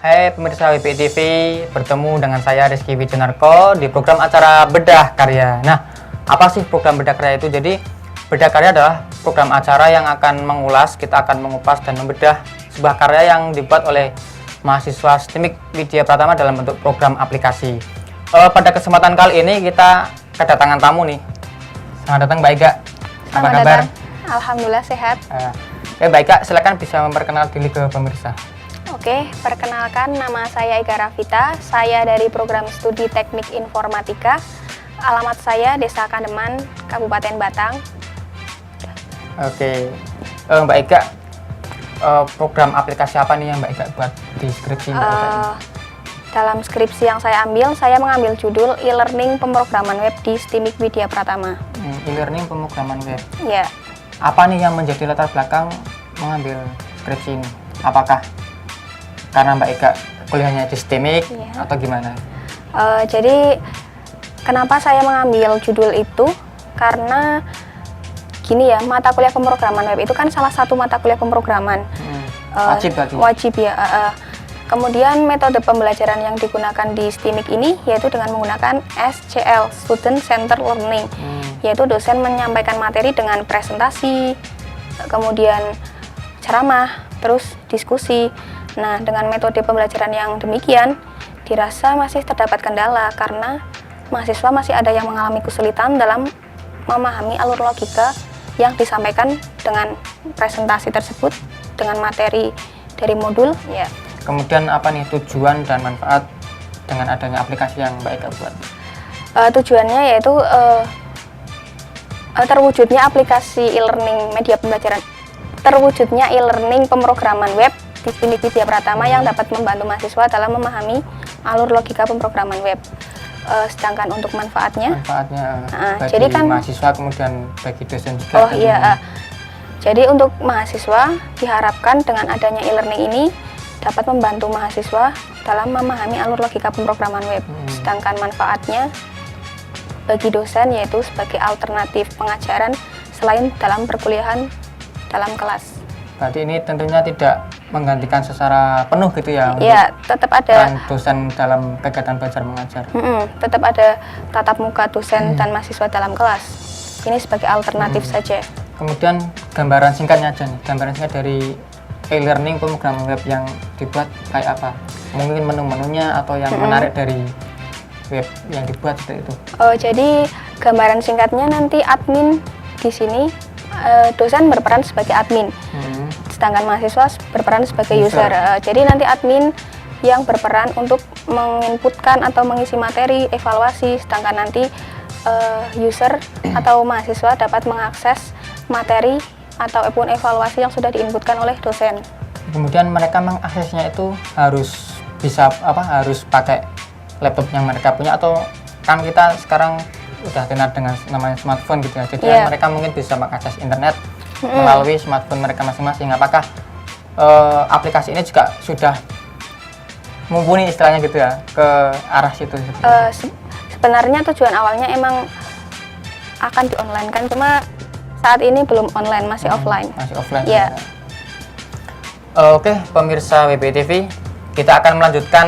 Hai pemirsa WPI TV, bertemu dengan saya Rizky Wijonarko di program acara Bedah Karya. Nah, apa sih program Bedah Karya itu? Jadi, Bedah Karya adalah program acara yang akan mengulas, kita akan mengupas dan membedah sebuah karya yang dibuat oleh mahasiswa STMIK Widya Pratama dalam bentuk program aplikasi. Pada kesempatan kali ini kita kedatangan tamu nih. Selamat datang Mbak Ega. Apa kabar? Alhamdulillah sehat. Mbak Ega, silakan bisa memperkenalkan diri ke pemirsa. Oke, perkenalkan nama saya Ega Rafita. Saya dari program studi Teknik Informatika. Alamat saya Desa Kandeman, Kabupaten Batang. Oke, Mbak Ega, program aplikasi apa nih yang Mbak Ega buat di skripsi Mbak Ega ini? Dalam skripsi yang saya mengambil judul e-learning pemrograman web di STMIK Widya Pratama. E-learning pemrograman web. Ya. Apa nih yang menjadi latar belakang mengambil skripsi ini? Apakah karena Mbak Ega kuliahnya di STMIK atau gimana? Jadi kenapa saya mengambil judul itu? Karena gini ya, mata kuliah pemrograman web itu kan salah satu mata kuliah pemrograman. Wajib berarti? Wajib ya. Kemudian metode pembelajaran yang digunakan di STMIK ini yaitu dengan menggunakan SCL, Student Centered Learning. Yaitu dosen menyampaikan materi dengan presentasi, kemudian ceramah, terus diskusi. Nah, dengan metode pembelajaran yang demikian, dirasa masih terdapat kendala karena mahasiswa masih ada yang mengalami kesulitan dalam memahami alur logika yang disampaikan dengan presentasi tersebut, dengan materi dari modul. Ya. Kemudian apa nih tujuan dan manfaat dengan adanya aplikasi yang Mbak Ega buat? Tujuannya yaitu terwujudnya aplikasi e-learning media pembelajaran, terwujudnya e-learning pemrograman web di STMIK Widya Pratama yang dapat membantu mahasiswa dalam memahami alur logika pemrograman web. Sedangkan untuk manfaatnya bagi jadi kan mahasiswa kemudian bagi dosen juga. Jadi untuk mahasiswa diharapkan dengan adanya e-learning ini dapat membantu mahasiswa dalam memahami alur logika pemrograman web. Sedangkan manfaatnya bagi dosen yaitu sebagai alternatif pengajaran selain dalam perkuliahan dalam kelas. Berarti ini tentunya tidak menggantikan secara penuh gitu ya? Iya, tetap ada dosen dalam kegiatan belajar mengajar. Tetap ada tatap muka dosen dan mahasiswa dalam kelas. Ini sebagai alternatif saja. Kemudian gambaran singkatnya aja nih, gambaran singkat dari e-learning pemrograman web yang dibuat kayak apa? Mungkin menu-menunya atau yang menarik dari web yang dibuat seperti itu. Jadi gambaran singkatnya nanti admin di sini, dosen berperan sebagai admin. Sedangkan mahasiswa berperan sebagai user. Jadi nanti admin yang berperan untuk menginputkan atau mengisi materi, evaluasi, sedangkan nanti user atau mahasiswa dapat mengakses materi ataupun evaluasi yang sudah diinputkan oleh dosen. Kemudian mereka mengaksesnya itu harus bisa harus pakai laptop yang mereka punya, atau kan kita sekarang udah kenal dengan namanya smartphone gitu ya. Jadi mereka mungkin bisa mengakses internet melalui smartphone mereka masing-masing. Apakah aplikasi ini juga sudah mumpuni istilahnya gitu ya ke arah situ? Sebenarnya tujuan awalnya emang akan di-online kan, cuma saat ini belum online, masih offline. Masih offline. Ya. Oke, pemirsa WPI TV, kita akan melanjutkan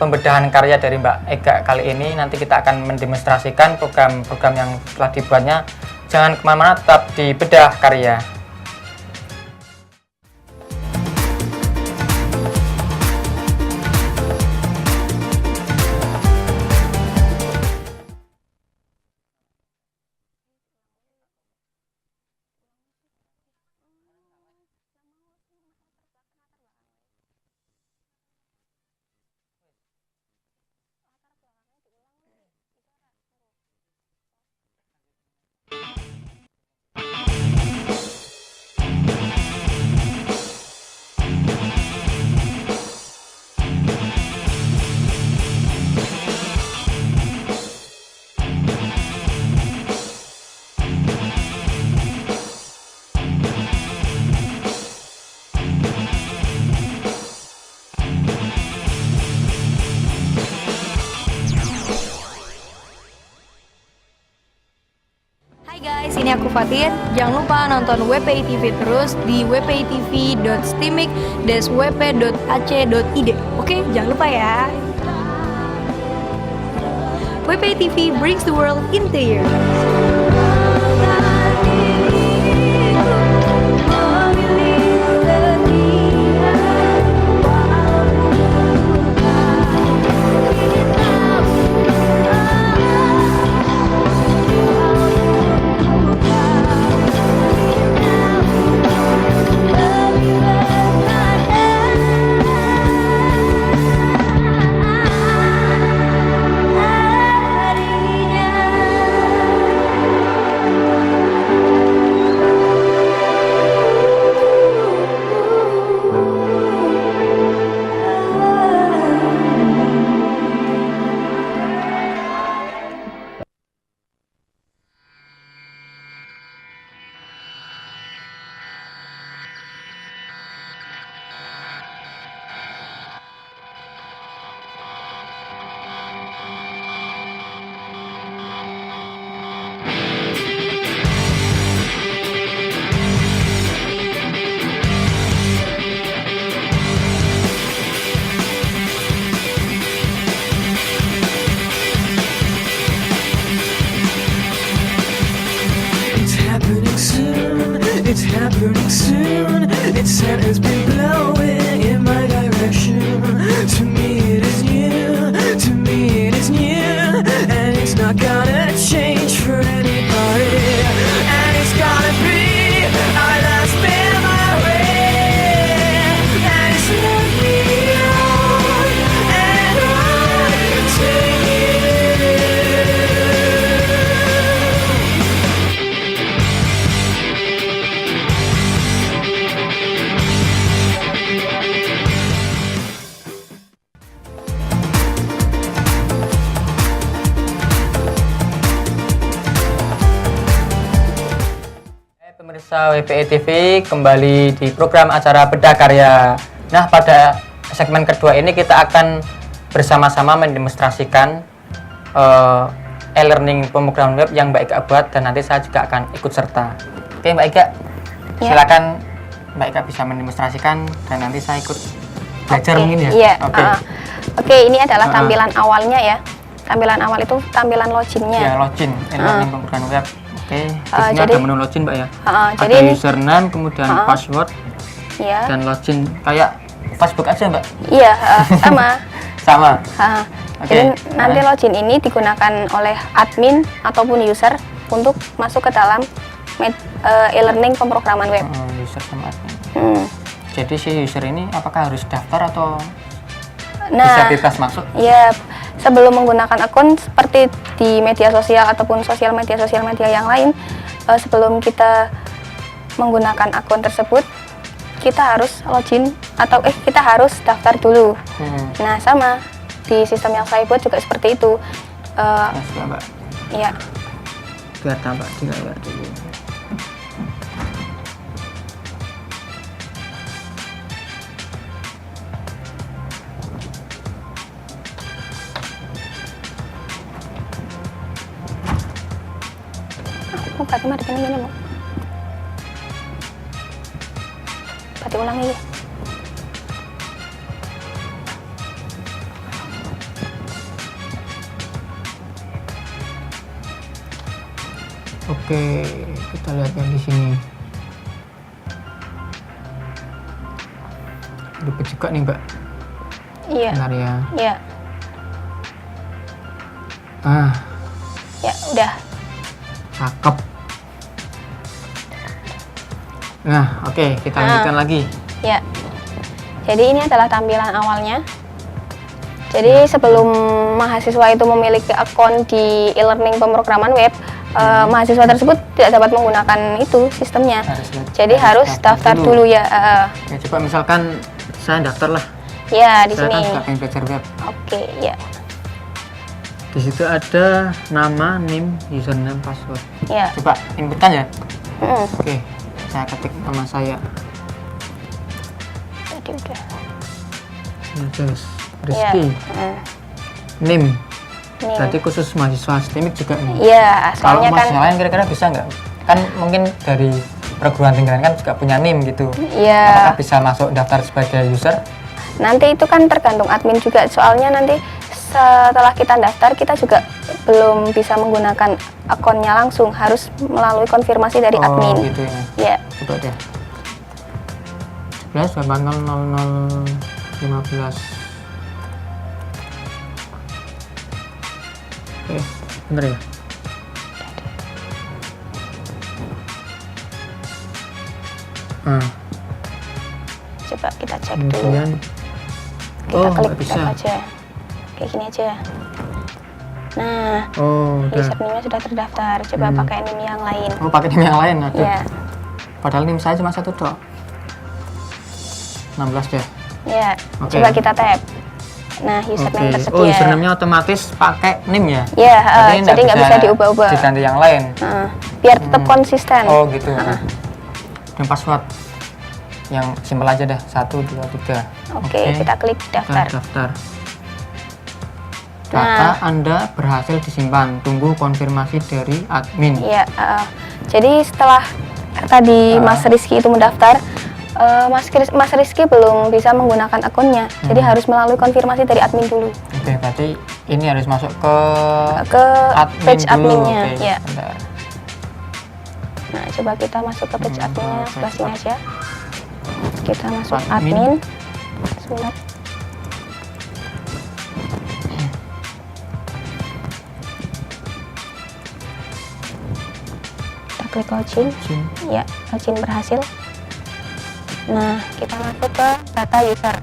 pembedahan karya dari Mbak Ega kali ini. Nanti kita akan mendemonstrasikan program-program yang telah dibuatnya. Jangan kemana-mana, tetap di Bedah Karya. Fatin. Jangan lupa nonton WPI TV terus di wpitv.stimik-wp.ac.id. Oke, jangan lupa ya. WPI TV brings the world into your It's happening soon. Its scent has been blowing in my direction. To me it is new. To me it is new. And it's not gonna change for anybody. And it's gonna be our last memory. And it's let me on and on to you. Pemirsa WPI TV kembali di program acara Bedah Karya. Nah, pada segmen kedua ini kita akan bersama-sama mendemonstrasikan e-learning pemrograman web yang Mbak Ika buat, dan nanti saya juga akan ikut serta. Oke Mbak Ika, Ya. silakan Mbak Ika bisa mendemonstrasikan dan nanti saya ikut belajar mungkin ya. Iya. Oke. Oke, ini adalah tampilan awalnya ya. Tampilan awal itu tampilan loginnya. Ya, login e-learning pemrograman web. Oke, di sini jadi- ada menu login Mbak ya. Jadi Ada ini username, kemudian password ya. dan login kayak Facebook aja Mbak. Iya, sama. Sama. Oke. Jadi nanti login ini digunakan oleh admin ataupun user untuk masuk ke dalam e-learning pemrograman web. User sama admin. Hmm. Jadi si user ini apakah harus daftar atau bisa Nah, bebas masuk? ya sebelum menggunakan akun seperti di media sosial ataupun sosial media yang lain, sebelum kita menggunakan akun tersebut, kita harus login atau kita harus daftar dulu. Nah, sama di sistem yang saya buat juga seperti itu. Mas ya Mbak, Ya, biar tambah di layar dulu. berarti mah gini mau. Berarti ulangi ya. Oke, kita lihat yang di sini. Ribet juga nih Mbak. Iya. Bentar ya. Iya. Ya, udah. Cakep. Nah, oke, kita lanjutkan lagi. Ya. Jadi ini adalah tampilan awalnya. Jadi sebelum mahasiswa itu memiliki akun di e-learning pemrograman web, mahasiswa tersebut tidak dapat menggunakan itu sistemnya. Jadi harus daftar dulu ya. Ya, coba misalkan saya daftar lah. Ya, di Saya sini. kan juga pengen belajar web. Oke, ya. Di situ ada nama, name, username, password. Ya. Coba inputkan ya. Mm, Oke, saya ketik nama saya. Tadi udah. Nah, terus Ya. Rizky. Name. Nih. Berarti khusus mahasiswa STIMIK juga nih. Iya, Kalau soalnya kan mahasiswa lain kira-kira bisa nggak? kan mungkin dari perguruan tinggi lain kan juga punya NIM gitu. Iya. Apakah bisa masuk daftar sebagai user? Nanti itu kan tergantung admin juga. Soalnya nanti setelah kita daftar kita juga belum bisa menggunakan akunnya langsung, harus melalui konfirmasi dari admin. Gitu ya. Ya. Coba deh. 11 0015. Bener ya? Coba kita cek dulu. Kemudian Kita klik nggak bisa. tab aja. Kayak gini aja. Nah, udah. username-nya sudah terdaftar. Coba pakai NIM yang lain. Pakai NIM yang lain ada. Ya. Padahal NIM saya cuma satu dok. 16 deh. Ya. Oke. Coba kita tab. Nah, username tersedia. Oh, username-nya otomatis pakai NIM ya? Ya, Berarti jadi nggak bisa diubah-ubah. Diganti yang lain. Biar tetap konsisten. Oh gitu. Dan password yang simpel aja dah, 1 2 3. Oke, kita klik daftar. Daftar. Data Anda berhasil disimpan. Tunggu konfirmasi dari admin. Iya. Jadi setelah tadi Mas Rizky itu mendaftar, Mas Rizky belum bisa menggunakan akunnya. Jadi harus melalui konfirmasi dari admin dulu. Oke, berarti ini harus masuk ke Page dulu. adminnya. Oke, Ya. bentar. Nah, coba kita masuk ke page adminnya sebelah sini aja. Kita masuk Admin. admin. Sebentar. Kita klik login. Ya, login berhasil. Nah, kita masuk ke data user.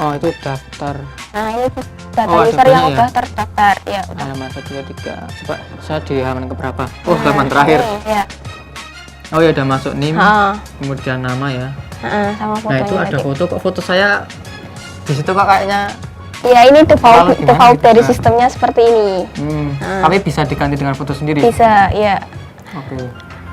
Oh, itu daftar Nah, ini data Oh, ada user yang banyak udah ya? terdaftar. Ya, udah. halaman 1 2 3. Coba saya di halaman keberapa? Oh, halaman terakhir. Ya. Oh ya, udah masuk NIM, Ah, kemudian nama ya. sama Nah, fotonya itu ada lagi. foto, kok foto saya di situ kok kayaknya Ya, ini Kalau default gimana gitu, dari Kak? sistemnya seperti ini. tapi bisa diganti dengan foto sendiri. Bisa, ya. Oke.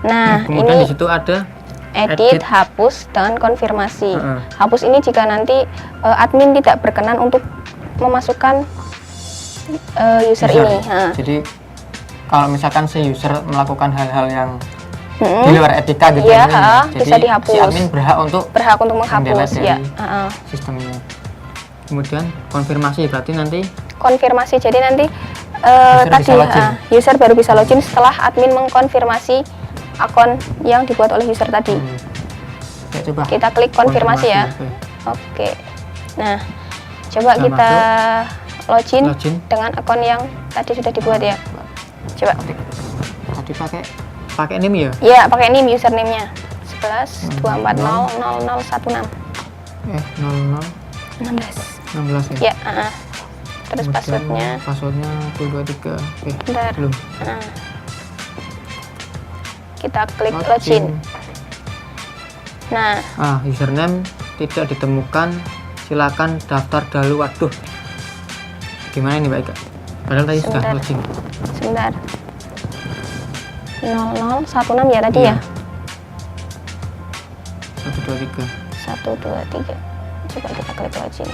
Nah, Kemudian ini di situ ada edit, hapus dengan konfirmasi. Heeh. Hapus ini jika nanti admin tidak berkenan untuk memasukkan user ini. Nah, Jadi kalau misalkan si user melakukan hal-hal yang mm-mm. di luar etika gitu Iya, ya, bisa dihapus. si admin berhak untuk Berhak untuk menghapus. mendelete Ya. dari sistemnya. Kemudian konfirmasi berarti nanti Konfirmasi. Jadi nanti User tadi bisa login. user baru bisa login setelah admin mengkonfirmasi akun yang dibuat oleh user tadi. ya coba Kita klik konfirmasi ya. oke. Oke. Nah, coba Sudah kita login Login. dengan akun yang tadi sudah dibuat ya. Coba. Tadi pakai NIM ya? Ya, pakai NIM username-nya. 11 240 0016. 00 16. 16 Ya, ya? terus Kemudian passwordnya. Passwordnya 1 2 3. Oke. Bentar. Belum. Kita klik login. Nah, Username tidak ditemukan. Silakan daftar dahulu. Waduh. Gimana ini, Mbak Ika? Padahal tadi sudah Sebentar. login. sebentar. 0016 ya tadi Iya. ya? 1 2 3. 1 2 3. Coba kita klik login.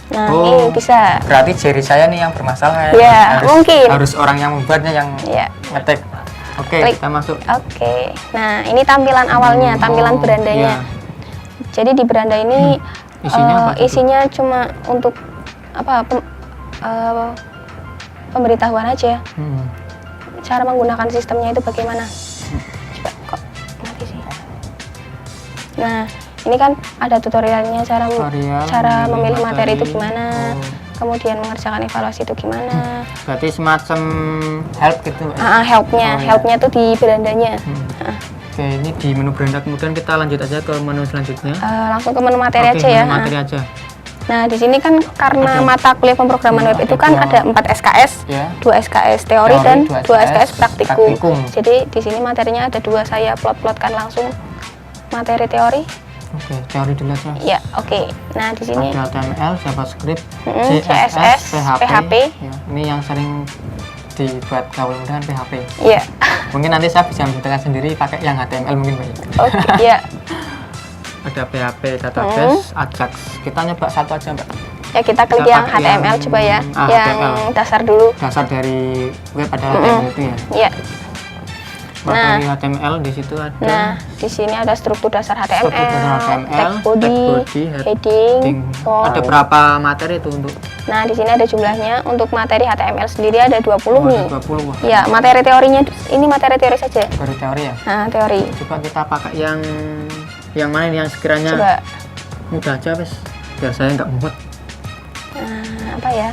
Nah, ini bisa. Berarti jari saya nih yang bermasalah ya. Ya, mungkin. Harus orang yang membuatnya yang Ya. ngetik. Oke, Klik. kita masuk. Oke. Nah, ini tampilan awalnya, tampilan berandanya. iya. Jadi di beranda ini Isinya apa aja tuh? isinya cuma untuk apa? Pemberitahuan aja. Cara menggunakan sistemnya itu bagaimana? Coba kok mati sih. Nah, ini kan ada tutorialnya cara memilih materi itu gimana, kemudian mengerjakan evaluasi itu gimana. Berarti semacam help gitu, Mbak? Helpnya, Oh, iya. helpnya tuh di berandanya. Oke, ini di menu beranda. Kemudian kita lanjut aja ke menu selanjutnya. Langsung ke menu materi Oke, aja ya. menu materi aja. Nah, di sini kan karena mata kuliah pemrograman web itu kan ada 4 SKS, Ya. 2 SKS teori dan 2 SKS praktikum. praktikum. Jadi di sini materinya ada 2, saya plot-plotkan langsung materi teori. Oke, teori dulu aja. Ya, oke. Nah, di sini Ada HTML, JavaScript, CSS, PHP. Ya, ini yang sering dibuat gaul mudah kan PHP. ya. Mungkin nanti saya bisa membuatkan sendiri pakai yang HTML mungkin, Mbak. Oke, ya. Ada PHP, database, Ajax. Kita nyoba satu aja, Mbak. Ya kita klik Kita yang pakai HTML yang- coba ya, yang HTML. dasar dulu. Dasar dari web ada HTML itu ya. Ya. Materi HTML di situ ada. Nah, di sini ada struktur dasar HTML, Struktur dasar HTML, tag body, heading, font. Ada berapa materi itu untuk? Nah, di sini ada jumlahnya. Untuk materi HTML sendiri ada 20 nih. 20. Wah, Ya, materi teorinya ini materi teori saja. baru teori ya. Nah, teori. Coba kita pakai yang mana nih yang sekiranya Coba mudah aja wes. Biar saya nggak mumet. apa ya?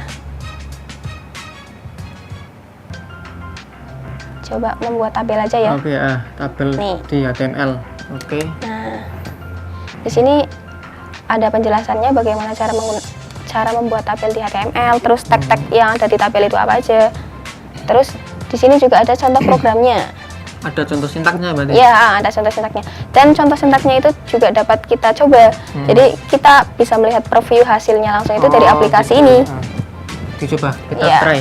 Coba membuat tabel aja ya. Oke, tabel Nih. di HTML. Oke. Nah, di sini ada penjelasannya bagaimana cara membuat tabel di HTML, terus tag-tag yang ada di tabel itu apa aja. Terus di sini juga ada contoh programnya. Ada contoh sintaknya berarti? Ya, ada contoh sintaknya. Dan contoh sintaknya itu juga dapat kita coba. Jadi kita bisa melihat preview hasilnya langsung itu dari aplikasi gitu. ini. Dicoba, kita Ya, try.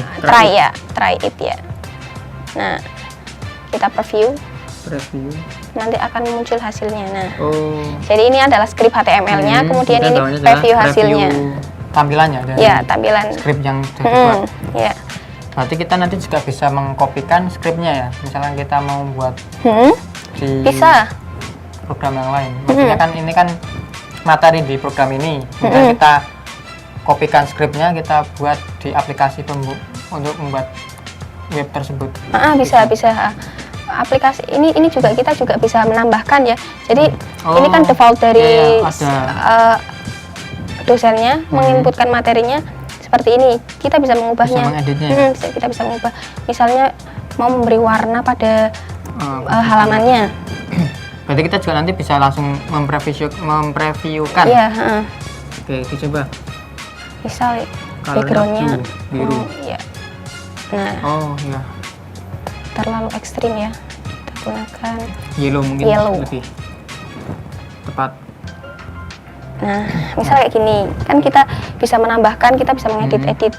try it ya. Nah, kita preview, Preview. nanti akan muncul hasilnya. Nah, Oh. jadi ini adalah script HTML-nya, kemudian ini bawahnya adalah preview hasilnya. Tampilannya dari Ya, tampilan. script yang sudah dibuat. Ya. Berarti kita nanti juga bisa mengkopikan scriptnya ya. Misalnya kita mau buat di Bisa. program yang lain. Maksudnya kan ini kan materi di program ini. Kemudian kita kopikan scriptnya, kita buat di aplikasi untuk membuat web tersebut. Bisa. Aplikasi ini juga kita juga bisa menambahkan ya. Jadi Oh, ini kan default dari iya, ada. Dosennya menginputkan materinya seperti ini. Kita bisa mengubahnya. Bisa mengeditnya. Kita bisa mengubah. Misalnya mau memberi warna pada Oh, halamannya. berarti kita juga nanti bisa langsung mempreviewkan. Iya. Oke, dicoba. Misal Colornya backgroundnya biru. Iya. Nah, Oh ya, terlalu ekstrim ya. Kita gunakan. yellow mungkin Yellow. lebih tepat. Nah, misal kayak gini, kan kita bisa menambahkan, kita bisa mengedit-edit.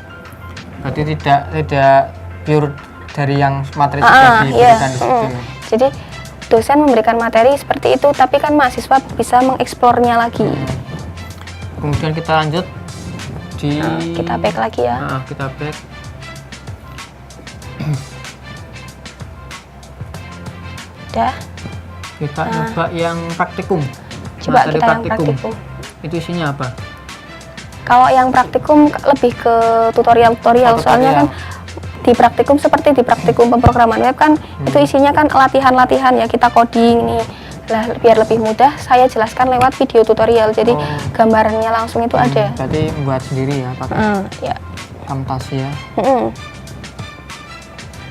Berarti tidak pure dari yang materi sudah diberikan di situ. ya. Jadi dosen memberikan materi seperti itu, tapi kan mahasiswa bisa mengeksplornya lagi. Kemudian kita lanjut di Kita back lagi ya. kita back. Udah. Kita coba yang praktikum. Coba Materi kita yang praktikum. Itu isinya apa? Kalau yang praktikum lebih ke tutorial-tutorial, Oh, soalnya kan tutorial. di praktikum seperti di praktikum pemrograman web kan itu isinya kan latihan-latihan ya, kita coding nih. Lah biar lebih mudah saya jelaskan lewat video tutorial. Jadi gambarannya langsung itu ada. Berarti buat sendiri ya, pakai Ya. Camtasia.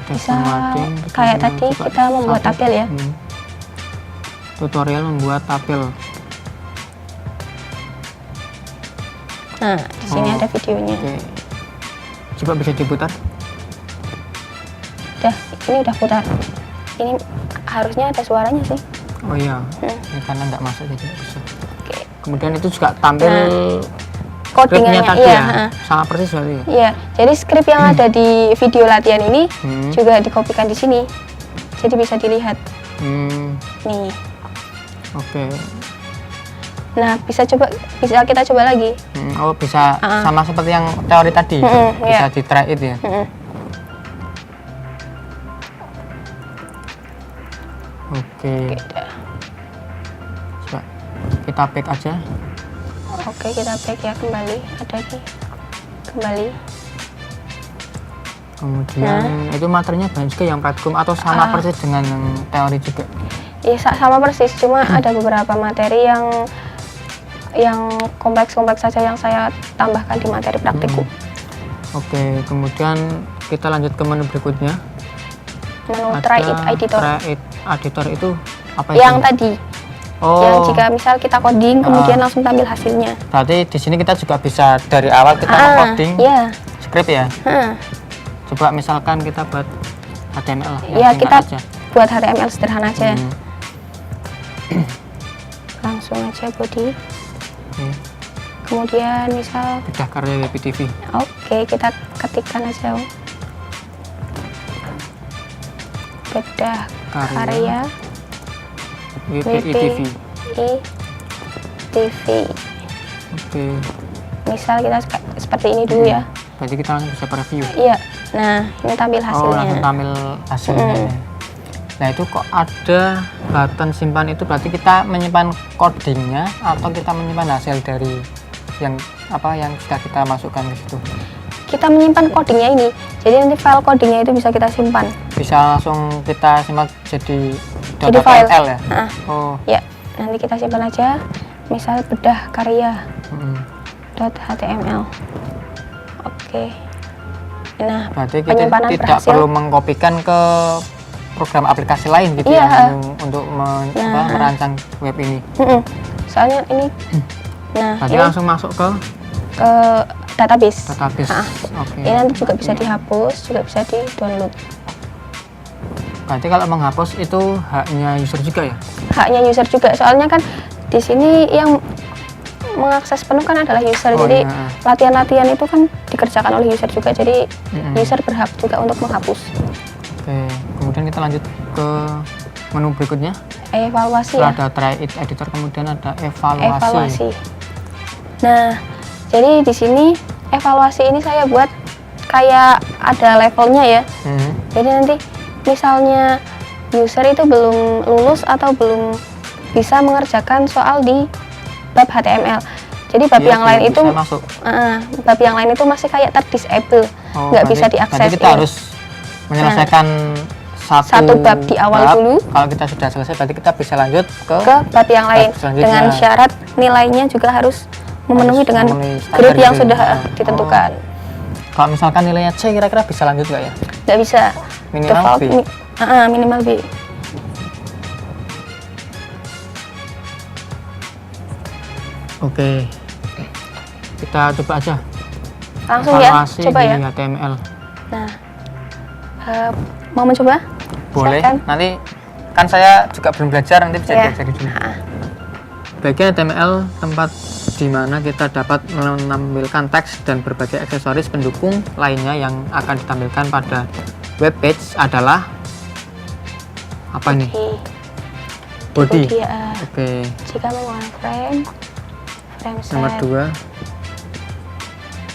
Bisa kayak tadi kita membuat tabel ya. Tutorial membuat tabel. Nah, di sini ada videonya. Oke. Coba bisa diputar. Ini udah putar. Ini harusnya ada suaranya sih. Oh iya, ini karena nggak masuk jadi nggak bisa. Oke. Kemudian itu juga tampil Codingannya scriptnya tadi iya. ya, sama persis berarti. ya? Iya, jadi skrip yang ada di video latihan ini juga dikopikan di sini. Jadi bisa dilihat. Nih. Oke. Nah, bisa kita coba lagi. Oh bisa sama seperti yang teori tadi, bisa iya. di try it ya. Oke. Udah. Coba kita back aja. Oke, kita back ya kembali. Ada lagi. Kembali. Kemudian itu materinya banyak juga yang praktikum atau sama persis dengan yang teori juga. Iya, sama persis, cuma ada beberapa materi yang kompleks-kompleks saja yang saya tambahkan di materi praktikum. Oke, kemudian kita lanjut ke menu berikutnya. Menu Try It Editor. Try It Editor itu apa Yang itu? tadi. Oh, Yang jika misal kita coding kemudian langsung tampil hasilnya. berarti di sini kita juga bisa dari awal kita coding Iya. script ya. Heeh. Coba misalkan kita buat HTML lah. yang Ya, singkat kita aja. buat HTML sederhana aja. Langsung aja body. Oke. Kemudian misal, Bedah karya WPTV. oke, kita ketikkan aja. Bedah karya WPITV. TV. Oke. misal kita seperti ini dulu ya. Berarti kita langsung bisa preview. Iya. Nah, ini tampil Oh, hasilnya. langsung tampil hasilnya. Nah, itu kok ada button simpan, itu berarti kita menyimpan codingnya atau kita menyimpan hasil dari yang sudah kita masukkan ke situ. Kita menyimpan codingnya ini. Jadi nanti file codingnya itu bisa kita simpan. Bisa langsung kita simpan jadi file. .ml ya? Nah, Oh. ya, nanti kita simpan aja. Misal bedah karya .html. Oke. Nah, Berarti kita penyimpanan tidak berhasil. perlu mengkopikan ke program aplikasi lain gitu Iya. ya untuk merancang web ini. Soalnya ini, nah Berarti ini langsung masuk ke ke database. Oke. Ini nanti juga bisa dihapus, juga bisa di download. Berarti kalau menghapus itu haknya user juga ya? Haknya user juga, soalnya kan di sini yang mengakses penuh kan adalah user. Oh, jadi iya. latihan-latihan itu kan dikerjakan oleh user juga. Jadi user berhak juga untuk menghapus. Oke, kemudian kita lanjut ke menu berikutnya. Evaluasi Setelah ya. ada try it editor, kemudian ada evaluasi. Evaluasi. Nah, jadi di sini evaluasi ini saya buat kayak ada levelnya ya. Jadi nanti misalnya user itu belum lulus atau belum bisa mengerjakan soal di bab HTML. Jadi bab yang lain itu bab yang lain itu masih kayak terdisable, nggak bisa diakses. Berarti kita harus menyelesaikan satu bab di awal dulu. Kalau kita sudah selesai, berarti kita bisa lanjut ke bab yang lain dengan syarat nilainya juga harus memenuhi dengan grade yang sudah ditentukan. Kalau misalkan nilainya C, kira-kira bisa lanjut nggak ya? Nggak bisa. Minimal B. Minimal B. Oke, kita coba aja. Langsung ya, Evaluasi coba di ya. HTML. Nah, mau mencoba? Boleh. Silahkan. Nanti kan saya juga belum belajar, nanti bisa Ya. diajari dulu. Bagian HTML tempat di mana kita dapat menampilkan teks dan berbagai aksesoris pendukung lainnya yang akan ditampilkan pada web page adalah apa nih? Body. Ya. Oke. Jika menggunakan frame set. Nomor 2.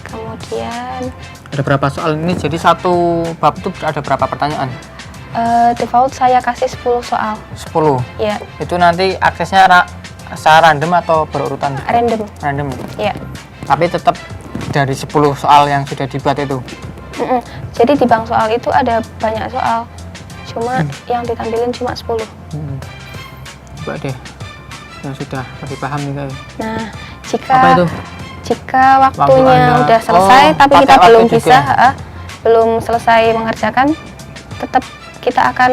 Kemudian Ada berapa soal ini? Jadi satu bab itu ada berapa pertanyaan? default saya kasih 10 soal. 10. Ya, Itu nanti aksesnya secara random atau berurutan? random. Random. Ya. Tapi tetap dari 10 soal yang sudah dibuat itu. Jadi di bank soal itu ada banyak soal. Cuma yang ditampilin cuma 10. Coba deh. Ya sudah, lebih paham nih kayak. Nah, Apa itu? jika waktunya Anda- udah selesai tapi pakai kita belum waktu bisa, juga. belum selesai mengerjakan, tetap kita akan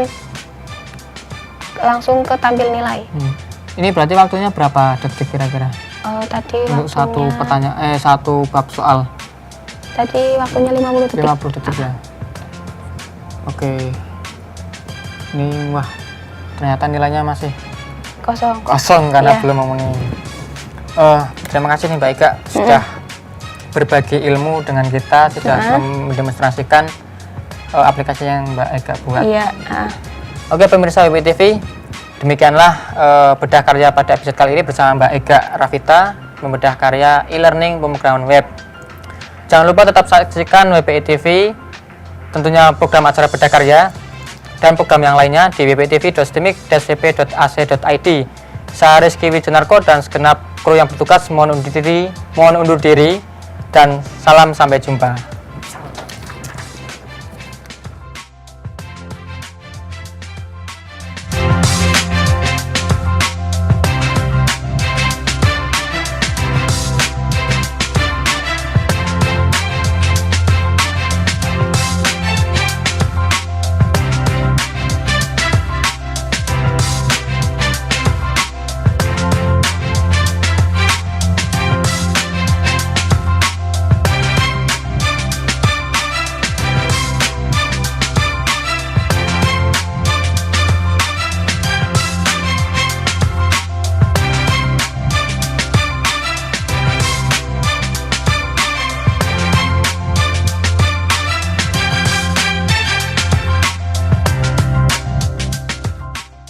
langsung ke tampil nilai. Ini berarti waktunya berapa detik kira-kira? Tadi Untuk satu waktunya, pertanyaan, satu bab soal. tadi waktunya 50 detik. 50 detik ya. Oke. Ini wah, ternyata nilainya masih Kosong. karena Iya. belum memenuhi. Terima kasih nih Mbak Ika sudah berbagi ilmu dengan kita, sudah mendemonstrasikan aplikasi yang Mbak Ika buat. Iya. Oke pemirsa WPTV, demikianlah bedah karya pada episode kali ini bersama Mbak Ega Rafita, membedah karya e-learning pemrograman web. Jangan lupa tetap saksikan WPTV, tentunya program acara bedah karya dan program yang lainnya di wptv.stimik-cp.ac.id. Saya Rizky Wijonarko dan segenap kru yang bertugas mohon undur diri dan salam sampai jumpa.